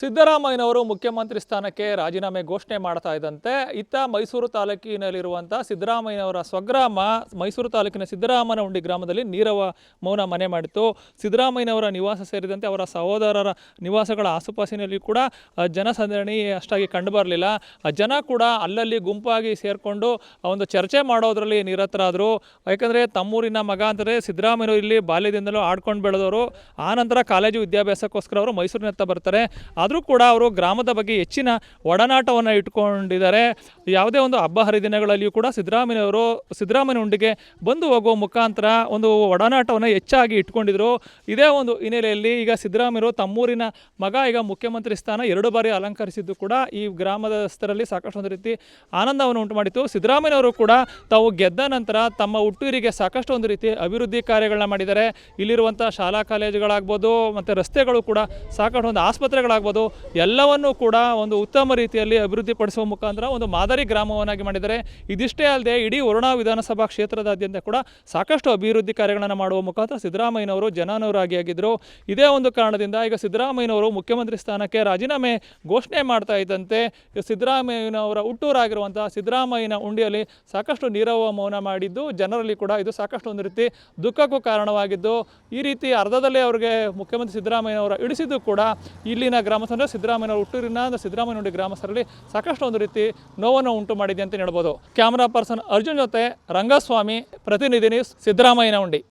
ಸಿದ್ದರಾಮಯ್ಯನವರು ಮುಖ್ಯಮಂತ್ರಿ ಸ್ಥಾನಕ್ಕೆ ರಾಜೀನಾಮೆ ಘೋಷಣೆ ಮಾಡ್ತಾ ಇದ್ದಂತೆ ಇತ್ತ ಮೈಸೂರು ತಾಲೂಕಿನಲ್ಲಿರುವಂಥ ಸಿದ್ದರಾಮಯ್ಯನವರ ಸ್ವಗ್ರಾಮ ಮೈಸೂರು ತಾಲೂಕಿನ ಸಿದ್ದರಾಮನಹುಂಡಿ ಗ್ರಾಮದಲ್ಲಿ ನೀರವ ಮೌನ ಮನೆ ಮಾಡಿತ್ತು. ಸಿದ್ದರಾಮಯ್ಯನವರ ನಿವಾಸ ಸೇರಿದಂತೆ ಅವರ ಸಹೋದರರ ನಿವಾಸಗಳ ಆಸುಪಾಸಿನಲ್ಲಿ ಕೂಡ ಜನಸಂದಣಿ ಅಷ್ಟಾಗಿ ಕಂಡುಬರಲಿಲ್ಲ. ಜನ ಕೂಡ ಅಲ್ಲಲ್ಲಿ ಗುಂಪಾಗಿ ಸೇರಿಕೊಂಡು ಒಂದು ಚರ್ಚೆ ಮಾಡೋದರಲ್ಲಿ ನಿರತರಾದರು. ಯಾಕಂದರೆ ತಮ್ಮೂರಿನ ಮಗ ಅಂದರೆ ಸಿದ್ದರಾಮಯ್ಯನವರು ಇಲ್ಲಿ ಬಾಲ್ಯದಿಂದಲೂ ಆಡ್ಕೊಂಡು ಬೆಳೆದವರು. ಆನಂತರ ಕಾಲೇಜು ವಿದ್ಯಾಭ್ಯಾಸಕ್ಕೋಸ್ಕರ ಅವರು ಮೈಸೂರಿನತ್ತ ಬರ್ತಾರೆ. ಆದರೂ ಕೂಡ ಅವರು ಗ್ರಾಮದ ಬಗ್ಗೆ ಹೆಚ್ಚಿನ ಒಡನಾಟವನ್ನು ಇಟ್ಕೊಂಡಿದ್ದಾರೆ. ಯಾವುದೇ ಒಂದು ಹಬ್ಬ ಹರಿದಿನಗಳಲ್ಲಿಯೂ ಕೂಡ ಸಿದ್ದರಾಮಯ್ಯನಹುಂಡಿಗೆ ಬಂದು ಹೋಗುವ ಮುಖಾಂತರ ಒಂದು ಒಡನಾಟವನ್ನು ಹೆಚ್ಚಾಗಿ ಇಟ್ಕೊಂಡಿದ್ರು. ಇದೇ ಒಂದು ಹಿನ್ನೆಲೆಯಲ್ಲಿ ಈಗ ಸಿದ್ದರಾಮಯ್ಯರು ತಮ್ಮೂರಿನ ಮಗ ಈಗ ಮುಖ್ಯಮಂತ್ರಿ ಸ್ಥಾನ 2 ಬಾರಿ ಅಲಂಕರಿಸಿದ್ದು ಕೂಡ ಈ ಗ್ರಾಮದಸ್ಥರಲ್ಲಿ ಸಾಕಷ್ಟು ಒಂದು ರೀತಿ ಆನಂದವನ್ನು ಉಂಟು ಮಾಡಿತ್ತು. ಸಿದ್ದರಾಮಯ್ಯನವರು ಕೂಡ ತಾವು ಗೆದ್ದ ನಂತರ ತಮ್ಮ ಹುಟ್ಟೂರಿಗೆ ಸಾಕಷ್ಟು ಒಂದು ರೀತಿ ಅಭಿವೃದ್ಧಿ ಕಾರ್ಯಗಳನ್ನ ಮಾಡಿದ್ದಾರೆ. ಇಲ್ಲಿರುವಂಥ ಶಾಲಾ ಕಾಲೇಜುಗಳಾಗ್ಬೋದು ಮತ್ತು ರಸ್ತೆಗಳು ಕೂಡ ಸಾಕಷ್ಟು ಒಂದು ಆಸ್ಪತ್ರೆಗಳಾಗ್ಬೋದು, ಎಲ್ಲವನ್ನೂ ಕೂಡ ಒಂದು ಉತ್ತಮ ರೀತಿಯಲ್ಲಿ ಅಭಿವೃದ್ಧಿಪಡಿಸುವ ಮುಖಾಂತರ ಒಂದು ಮಾದರಿ ಗ್ರಾಮವನ್ನಾಗಿ ಮಾಡಿದ್ದಾರೆ. ಇದಿಷ್ಟೇ ಅಲ್ಲದೆ ಇಡೀ ವರುಣಾ ವಿಧಾನಸಭಾ ಕ್ಷೇತ್ರದಾದ್ಯಂತ ಕೂಡ ಸಾಕಷ್ಟು ಅಭಿವೃದ್ಧಿ ಕಾರ್ಯಗಳನ್ನು ಮಾಡುವ ಮುಖಾಂತರ ಸಿದ್ದರಾಮಯ್ಯನವರು ಜನಾನುರಾಗಿಯಾಗಿದ್ದರು. ಇದೇ ಒಂದು ಕಾರಣದಿಂದ ಈಗ ಸಿದ್ದರಾಮಯ್ಯನವರು ಮುಖ್ಯಮಂತ್ರಿ ಸ್ಥಾನಕ್ಕೆ ರಾಜೀನಾಮೆ ಘೋಷಣೆ ಮಾಡ್ತಾ ಇದ್ದಂತೆ ಸಿದ್ದರಾಮಯ್ಯನವರ ಹುಟ್ಟೂರಾಗಿರುವಂಥ ಸಿದ್ದರಾಮಯ್ಯನಹುಂಡಿಯಲ್ಲಿ ಸಾಕಷ್ಟು ನೀರವ ಮೌನ ಮಾಡಿದ್ದು ಜನರಲ್ಲಿ ಕೂಡ ಇದು ಸಾಕಷ್ಟು ಒಂದು ರೀತಿ ದುಃಖಕ್ಕೂ ಕಾರಣವಾಗಿದ್ದು, ಈ ರೀತಿ ಅರ್ಧದಲ್ಲೇ ಅವರಿಗೆ ಮುಖ್ಯಮಂತ್ರಿ ಸಿದ್ದರಾಮಯ್ಯನವರ ಇಳಿಸಿದ್ದು ಕೂಡ ಇಲ್ಲಿನ ಗ್ರಾಮಸ್ಥರು ಸಿದ್ದರಾಮಯ್ಯನವರ ಹುಟ್ಟೂರಿನ ಸಿದ್ದರಾಮಯ್ಯನಹುಂಡಿ ಗ್ರಾಮಸ್ಥರಲ್ಲಿ ಸಾಕಷ್ಟು ಒಂದು ರೀತಿ ನೋವನ್ನು ಉಂಟು ಮಾಡಿದೆ ಅಂತ ಹೇಳ್ಬೋದು. ಕ್ಯಾಮರಾ ಪರ್ಸನ್ ಅರ್ಜುನ್ ಜೊತೆ ರಂಗಸ್ವಾಮಿ, ಪ್ರತಿನಿಧಿ ನ್ಯೂಸ್, ಸಿದ್ದರಾಮಯ್ಯನಹುಂಡಿ.